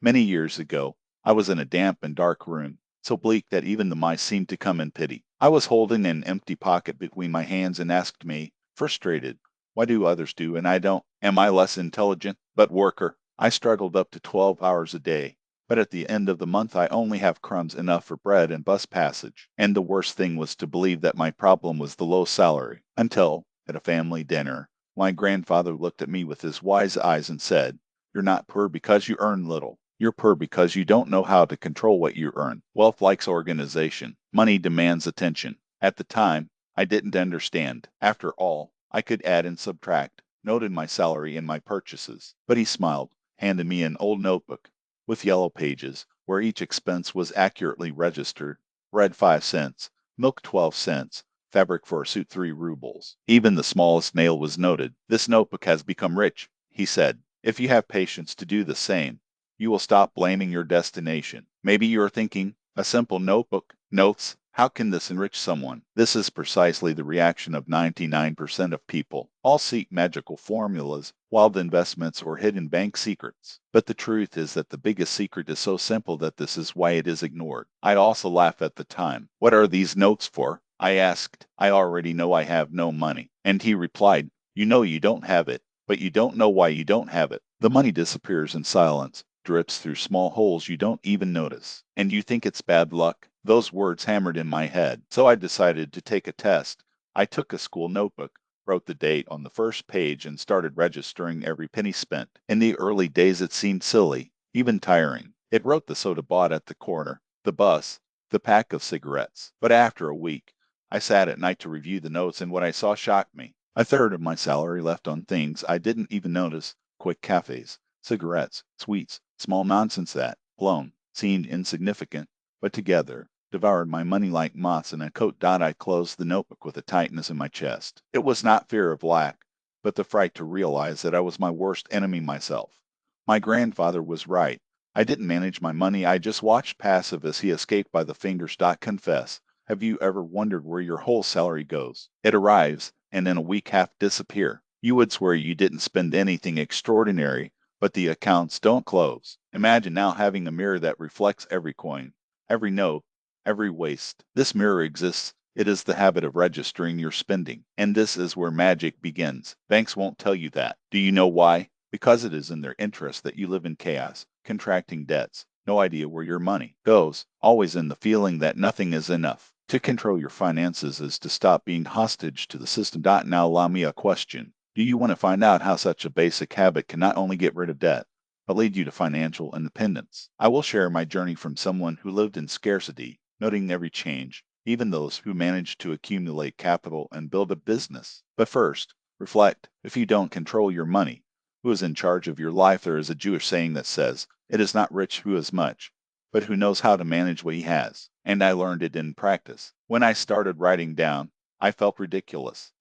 Many years ago, I was in a damp and dark room, so bleak that even the mice seemed to come in pity. I was holding an empty pocket between my hands and asked me, frustrated, why do others do and I don't? Am I less intelligent, but worker? I struggled up to 12 hours a day, but at the end of the month I only have crumbs enough for bread and bus passage. And the worst thing was to believe that my problem was the low salary, until, at a family dinner, my grandfather looked at me with his wise eyes and said, "You're not poor because you earn little. You're poor because you don't know how to control what you earn. Wealth likes organization. Money demands attention." At the time, I didn't understand. After all, I could add and subtract, noted my salary and my purchases. But he smiled, handed me an old notebook with yellow pages, where each expense was accurately registered. Bread 5 cents, milk 12 cents, fabric for a suit 3 rubles. Even the smallest nail was noted. "This notebook has become rich," he said. "If you have patience to do the same, you will stop blaming your destination." Maybe you are thinking, a simple notebook, notes, how can this enrich someone? This is precisely the reaction of 99% of people. All seek magical formulas, wild investments, or hidden bank secrets. But the truth is that the biggest secret is so simple that this is why it is ignored. I also laugh at the time. "What are these notes for?" I asked. "I already know I have no money." And he replied, "You know you don't have it, but you don't know why you don't have it." The money disappears in silence, drips through small holes you don't even notice. And you think it's bad luck? Those words hammered in my head. So I decided to take a test. I took a school notebook, wrote the date on the first page, and started registering every penny spent. In the early days, it seemed silly, even tiring. It wrote the soda bought at the corner, the bus, the pack of cigarettes. But after a week, I sat at night to review the notes, and what I saw shocked me. A third of my salary left on things I didn't even notice: quick cafes, cigarettes, sweets, small nonsense that, alone, seemed insignificant, but together devoured my money like moths in a coat. I closed the notebook with a tightness in my chest. It was not fear of lack, but the fright to realize that I was my worst enemy myself. My grandfather was right. I didn't manage my money, I just watched passive as he escaped by the fingers. Confess, have you ever wondered where your whole salary goes? It arrives, and in a week half disappear. You would swear you didn't spend anything extraordinary, but the accounts don't close. Imagine now having a mirror that reflects every coin, every note, every waste. This mirror exists. It is the habit of registering your spending. And this is where magic begins. Banks won't tell you that. Do you know why? Because it is in their interest that you live in chaos, contracting debts, no idea where your money goes, always in the feeling that nothing is enough. To control your finances is to stop being hostage to the system. Now allow me a question. Do you want to find out how such a basic habit can not only get rid of debt, but lead you to financial independence? I will share my journey from someone who lived in scarcity, noting every change, even those who managed to accumulate capital and build a business. But first, reflect. If you don't control your money, who is in charge of your life? There is a Jewish saying that says, "It is not rich who has much, but who knows how to manage what he has." And I learned it in practice. When I started writing down, I felt ridiculous.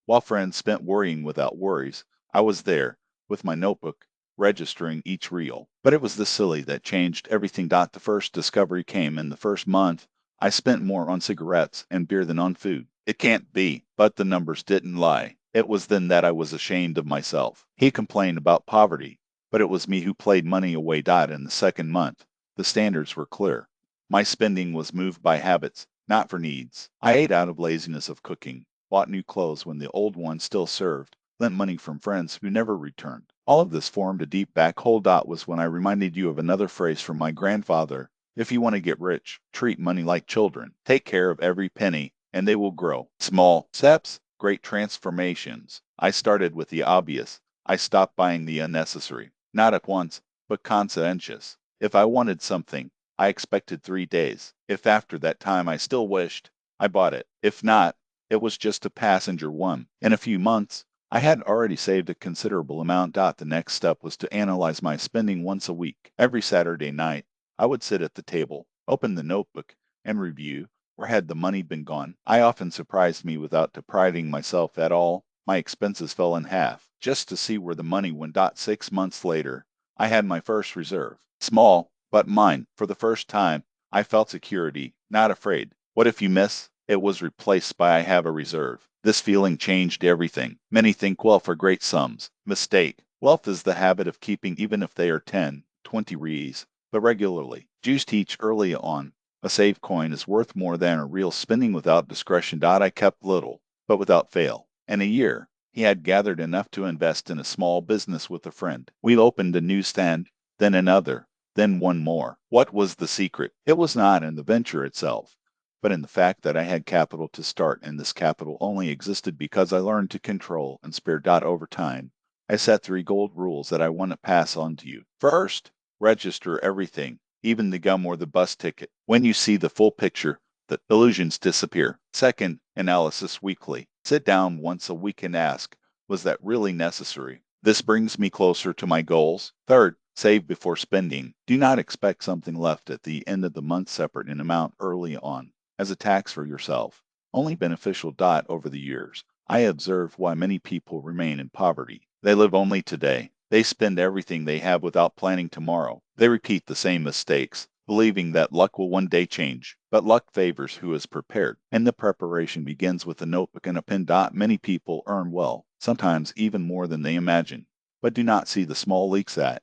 While friends spent worrying without worries, I was there, with my notebook, registering each reel. But it was the silly that changed everything. The first discovery came in the first month. I spent more on cigarettes and beer than on food. It can't be, but the numbers didn't lie. It was then that I was ashamed of myself. He complained about poverty, but it was me who played money away. In the second month, the standards were clear. My spending was moved by habits, not for needs. I ate out of laziness of cooking, bought new clothes when the old ones still served, lent money from friends who never returned. All of this formed a deep back hole. Was when I reminded you of another phrase from my grandfather: "If you want to get rich, treat money like children. Take care of every penny, and they will grow." Small steps, great transformations. I started with the obvious. I stopped buying the unnecessary. Not at once, but conscientious. If I wanted something, I expected 3 days. If after that time I still wished, I bought it. If not, it was just a passenger one. In a few months, I had already saved a considerable amount. The next step was to analyze my spending once a week. Every Saturday night, I would sit at the table, open the notebook, and review where had the money been gone. I often surprised me without depriving myself at all. My expenses fell in half, just to see where the money went. 6 months later, I had my first reserve. Small, but mine. For the first time, I felt security, not afraid. What if you miss? It was replaced by "I have a reserve." This feeling changed everything. Many think wealth are great sums. Mistake. Wealth is the habit of keeping, even if they are 10, 20 rees, but regularly. Jews teach early on a saved coin is worth more than a real. Spending without discretion. I kept little, but without fail. In a year, he had gathered enough to invest in a small business with a friend. We opened a newsstand, then another, then one more. What was the secret? It was not in the venture itself, but in the fact that I had capital to start, and this capital only existed because I learned to control and spare. Over time, I set 3 gold rules that I want to pass on to you. First, register everything, even the gum or the bus ticket. When you see the full picture, the illusions disappear. Second, analysis weekly. Sit down once a week and ask, was that really necessary? This brings me closer to my goals. Third, save before spending. Do not expect something left at the end of the month separate in amount early on as a tax for yourself. Only beneficial. Over the years, I observe why many people remain in poverty. They live only today. They spend everything they have without planning tomorrow. They repeat the same mistakes, believing that luck will one day change. But luck favors who is prepared, and the preparation begins with a notebook and a pen. Many people earn well, sometimes even more than they imagine, but do not see the small leaks that,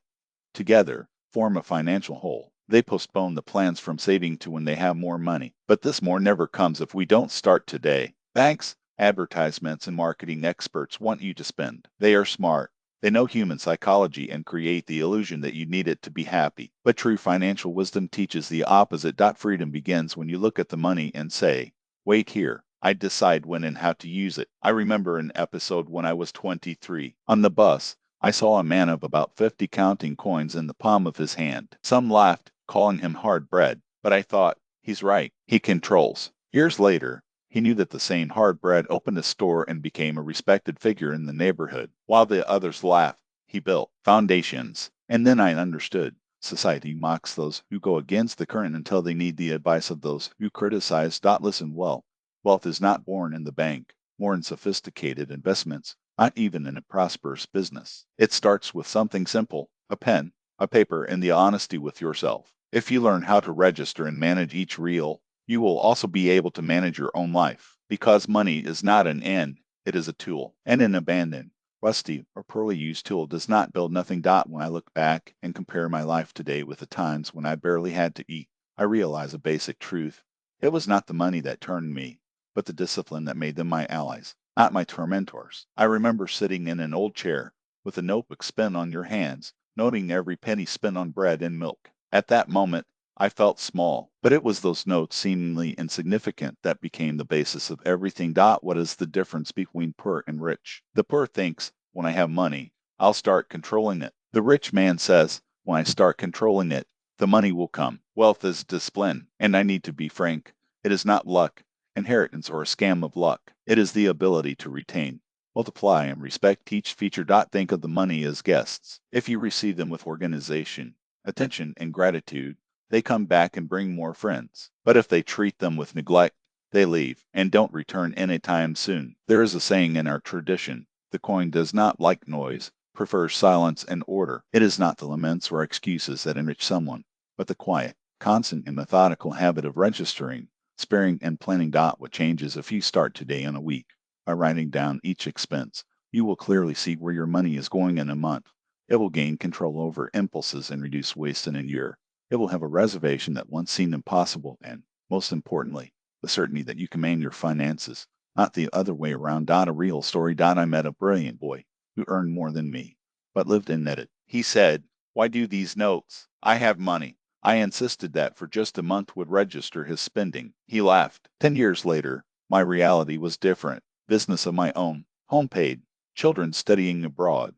together, form a financial whole. They postpone the plans from saving to when they have more money. But this more never comes if we don't start today. Banks, advertisements, and marketing experts want you to spend. They are smart. They know human psychology and create the illusion that you need it to be happy. But true financial wisdom teaches the opposite. Freedom begins when you look at the money and say, wait here. I decide when and how to use it. I remember an episode when I was 23. On the bus, I saw a man of about 50 counting coins in the palm of his hand. Some laughed, calling him hard bread, but I thought, he's right. He controls. Years later, he knew that the same hard bread opened a store and became a respected figure in the neighborhood. While the others laughed, he built foundations. And then I understood. Society mocks those who go against the current until they need the advice of those who criticize. Listen well. Wealth is not born in the bank, more in sophisticated investments, not even in a prosperous business. It starts with something simple, a pen, a paper, and the honesty with yourself. If you learn how to register and manage each reel, you will also be able to manage your own life. Because money is not an end, it is a tool. And an abandoned, rusty, or poorly used tool does not build nothing. When I look back and compare my life today with the times when I barely had to eat, I realize a basic truth. It was not the money that turned me, but the discipline that made them my allies, not my tormentors. I remember sitting in an old chair, with a notebook spent on your hands, noting every penny spent on bread and milk. At that moment, I felt small, but it was those notes, seemingly insignificant, that became the basis of everything. What is the difference between poor and rich? The poor thinks, when I have money, I'll start controlling it. The rich man says, when I start controlling it, the money will come. Wealth is discipline, and I need to be frank. It is not luck, inheritance, or a scam of luck. It is the ability to retain, multiply, and respect each feature. Think of the money as guests. If you receive them with organization, attention, and gratitude, they come back and bring more friends. But if they treat them with neglect, they leave and don't return anytime soon. There is a saying in our tradition, the coin does not like noise, prefers silence and order. It is not the laments or excuses that enrich someone, but the quiet, constant, and methodical habit of registering, sparing, and planning. What changes if you start today in a week by writing down each expense? You will clearly see where your money is going in a month. It will gain control over impulses and reduce waste in a year. It will have a reservation that once seemed impossible, and, most importantly, the certainty that you command your finances, not the other way around. A real story. I met a brilliant boy who earned more than me, but lived in it. He said, why do these notes? I have money. I insisted that for just a month would register his spending. He laughed. 10 years later, my reality was different. Business of my own, home paid, children studying abroad.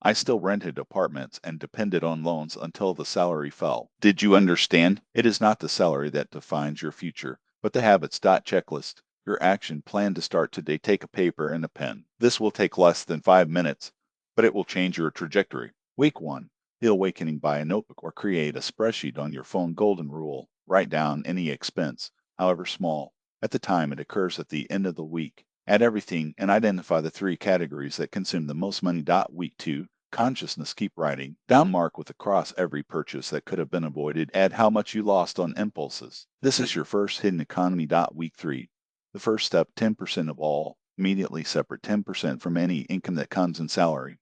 I still rented apartments and depended on loans until the salary fell. Did you understand? It is not the salary that defines your future, but the habits. Checklist. Your action plan to start today. Take a paper and a pen. This will take less than 5 minutes, but it will change your trajectory. Week 1. The awakening. Buy a notebook or create a spreadsheet on your phone. Golden rule. Write down any expense, however small, at the time it occurs at the end of the week. Add everything and identify the 3 categories that consume the most money. Week 2. Consciousness. Keep writing. Down mark with a cross every purchase that could have been avoided. Add how much you lost on impulses. This is your first hidden economy. Week 3. The first step. 10% of all. Immediately separate 10% from any income that comes in salary.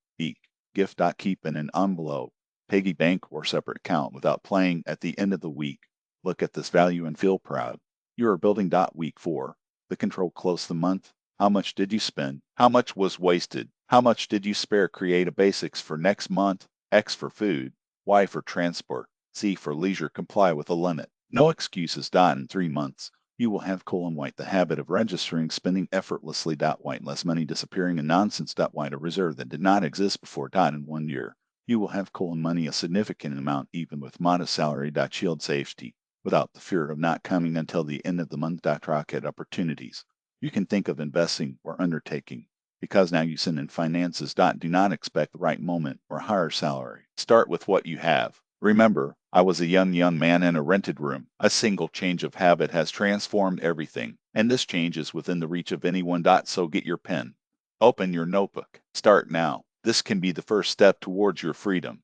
Gift. Keep in an envelope. piggy bank or separate account without playing at the end of the week. Look at this value and feel proud. You are building. Week 4. The control close the month. How much did you spend? How much was wasted? How much did you spare? Create a basics for next month. X for food. Y for transport. C for leisure. Comply with a limit. No excuses. In 3 months. You will have white the habit of registering spending effortlessly. White less money disappearing and nonsense. White a reserve that did not exist before. In 1 year. You will have money a significant amount even with modest salary. Shield safety without the fear of not coming until the end of the month. Rocket opportunities. You can think of investing or undertaking because now you send in finances. Do not expect the right moment or higher salary. Start with what you have. Remember, I was a young man in a rented room. A single change of habit has transformed everything, and this change is within the reach of anyone. So get your pen. Open your notebook. Start now. This can be the first step towards your freedom.